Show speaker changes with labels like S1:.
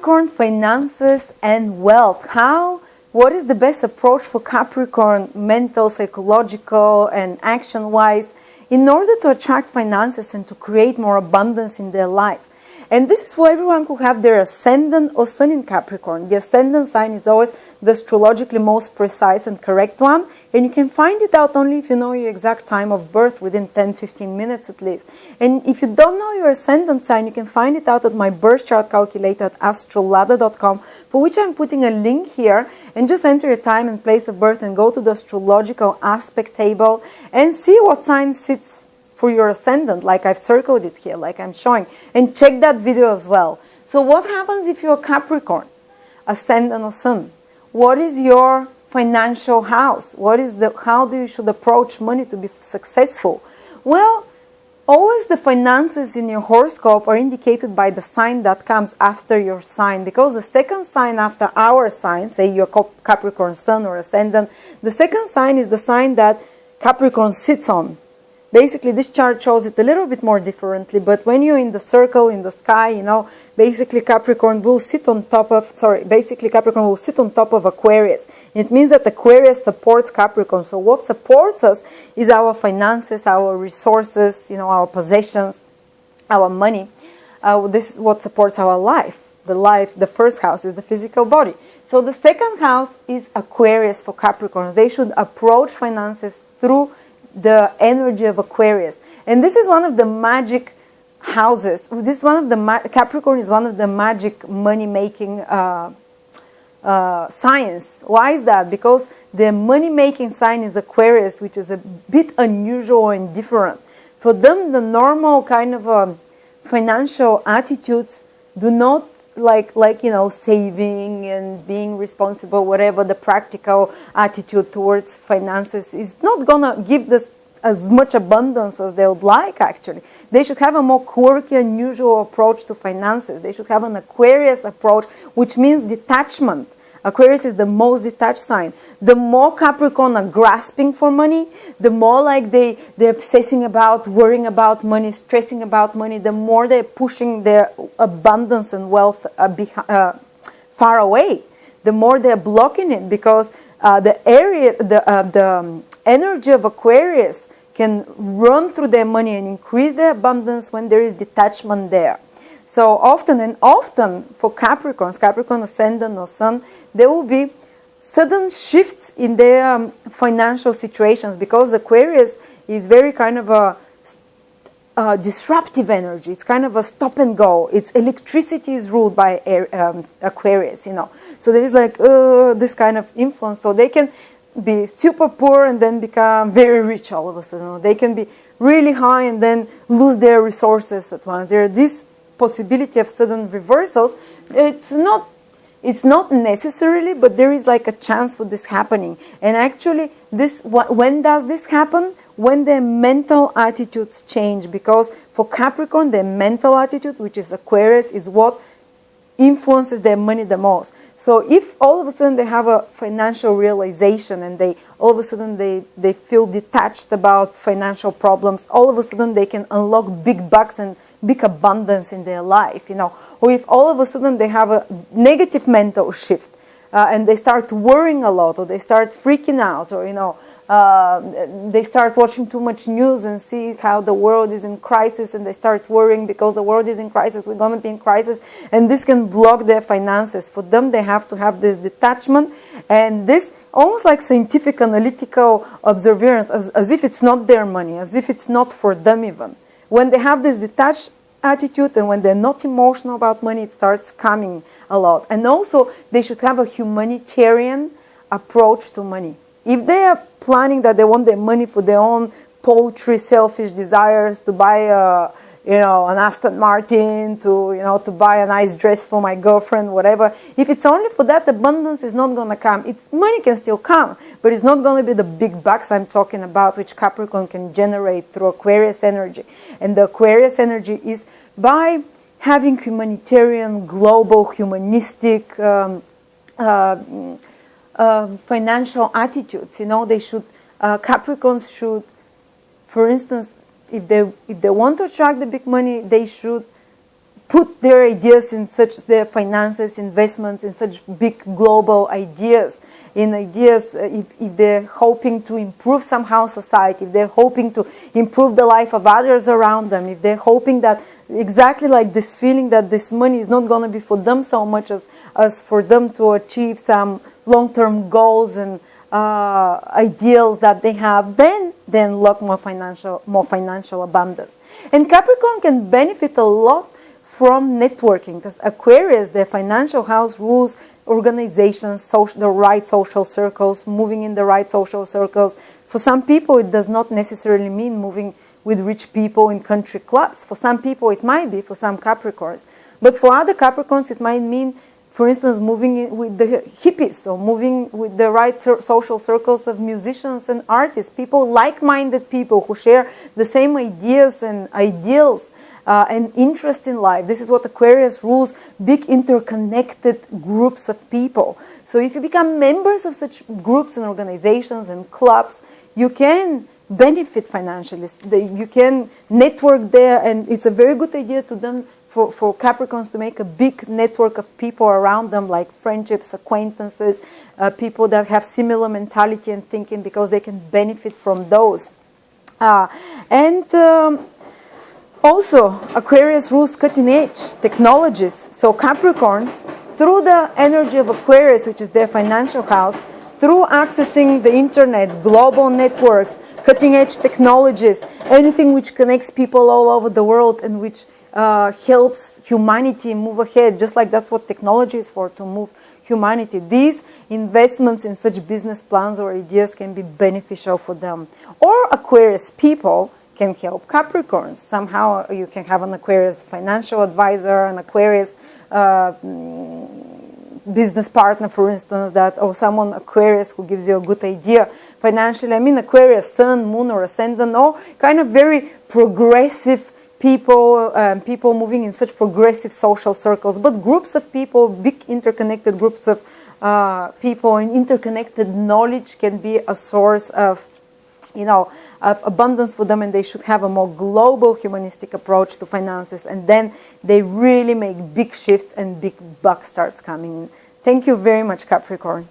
S1: Capricorn, finances and wealth. What is the best approach for Capricorn, mental, psychological and action-wise, in order to attract finances and to create more abundance in their life? And this is for everyone who have their ascendant or sun in Capricorn. The ascendant sign is always the astrologically most precise and correct one. And you can find it out only if you know your exact time of birth within 10-15 minutes at least. And if you don't know your ascendant sign, you can find it out at my birth chart calculator at AstroLada.com, for which I'm putting a link here. And just enter your time and place of birth and go to the astrological aspect table and see what sign sits for your ascendant, like I've circled it here, like I'm showing, and check that video as well. So what happens if you're Capricorn, ascendant or sun? What is your financial house? How do you should approach money to be successful? Well, always the finances in your horoscope are indicated by the sign that comes after your sign, because the second sign after our sign, say you're Capricorn sun or ascendant, the second sign is the sign that Capricorn sits on. Basically, this chart shows it a little bit more differently, but when you're in the circle, in the sky, basically Capricorn will sit on top of, Capricorn will sit on top of Aquarius. It means that Aquarius supports Capricorn. So what supports us is our finances, our resources, our possessions, our money. This is what supports our life. The first house is the physical body. So the second house is Aquarius for Capricorns. They should approach finances through the energy of Aquarius. And this is one of the magic houses. Capricorn is one of the magic money-making signs. Why is that? Because the money-making sign is Aquarius, which is a bit unusual and different. For them, the normal kind of financial attitudes do not saving and being responsible, whatever the practical attitude towards finances is not gonna give this as much abundance as they would like. Actually, they should have a more quirky, unusual approach to finances. They should have an Aquarius approach, which means detachment. Aquarius is the most detached sign. The more Capricorn are grasping for money, the more they're obsessing about, worrying about money, stressing about money, the more they're pushing their abundance and wealth far away. The more they're blocking it, because the energy of Aquarius can run through their money and increase their abundance when there is detachment there. So often for Capricorns, Capricorn ascendant or sun, there will be sudden shifts in their financial situations, because Aquarius is very kind of a disruptive energy. It's kind of a stop and go. Its electricity is ruled by Aquarius, So there is this kind of influence. So they can be super poor and then become very rich all of a sudden. They can be really high and then lose their resources at once. There is this possibility of sudden reversals. It's not necessarily, but there is a chance for this happening. And actually, when does this happen? When their mental attitudes change. Because for Capricorn, their mental attitude, which is Aquarius, is what influences their money the most. So if all of a sudden they have a financial realization and all of a sudden they feel detached about financial problems, all of a sudden they can unlock big bucks and big abundance in their life, Or if all of a sudden they have a negative mental shift and they start worrying a lot, or they start freaking out, or they start watching too much news and see how the world is in crisis, and they start worrying because the world is in crisis, we're going to be in crisis, and this can block their finances. For them, they have to have this detachment and this almost like scientific analytical observance, as if it's not their money, as if it's not for them even. When they have this detached attitude and when they're not emotional about money, it starts coming a lot. And also, they should have a humanitarian approach to money. If they are planning that they want their money for their own paltry, selfish desires, to buy an Aston Martin, to buy a nice dress for my girlfriend, whatever. If it's only for that, abundance is not going to come. Money can still come, but it's not going to be the big bucks I'm talking about, which Capricorn can generate through Aquarius energy. And the Aquarius energy is by having humanitarian, global, humanistic, financial attitudes. Capricorns should, for instance, if they want to attract the big money, they should put their ideas in such, their finances, investments in such big global ideas, in ideas if they're hoping to improve somehow society, if they're hoping to improve the life of others around them, if they're hoping that exactly like this feeling that this money is not going to be for them so much as for them to achieve some long-term goals and ideals that they have, then unlock more financial abundance. And Capricorn can benefit a lot from networking, because Aquarius, the financial house, rules organizations, the right social circles, moving in the right social circles. For some people, it does not necessarily mean moving with rich people in country clubs. For some people, it might be, for some Capricorns. But for other Capricorns, it might mean, for instance, moving with the hippies, or moving with the right social circles of musicians and artists, people, like-minded people who share the same ideas and ideals and interest in life. This is what Aquarius rules, big interconnected groups of people. So if you become members of such groups and organizations and clubs, you can benefit financially. You can network there, and it's a very good idea to them for Capricorns to make a big network of people around them, like friendships, acquaintances, people that have similar mentality and thinking, because they can benefit from those. Also, Aquarius rules cutting-edge technologies. So Capricorns, through the energy of Aquarius, which is their financial house, through accessing the internet, global networks, cutting-edge technologies, anything which connects people all over the world and which helps humanity move ahead, just like that's what technology is for, to move humanity. These investments in such business plans or ideas can be beneficial for them. Or Aquarius people can help Capricorns. Somehow you can have an Aquarius financial advisor, an Aquarius business partner, for instance, or someone Aquarius who gives you a good idea financially. I mean Aquarius sun, moon, or ascendant, or kind of very progressive people, people moving in such progressive social circles, but groups of people, big interconnected groups of people, and interconnected knowledge can be a source of of abundance for them, and they should have a more global humanistic approach to finances, and then they really make big shifts and big bucks starts coming in. Thank you very much, Capricorn.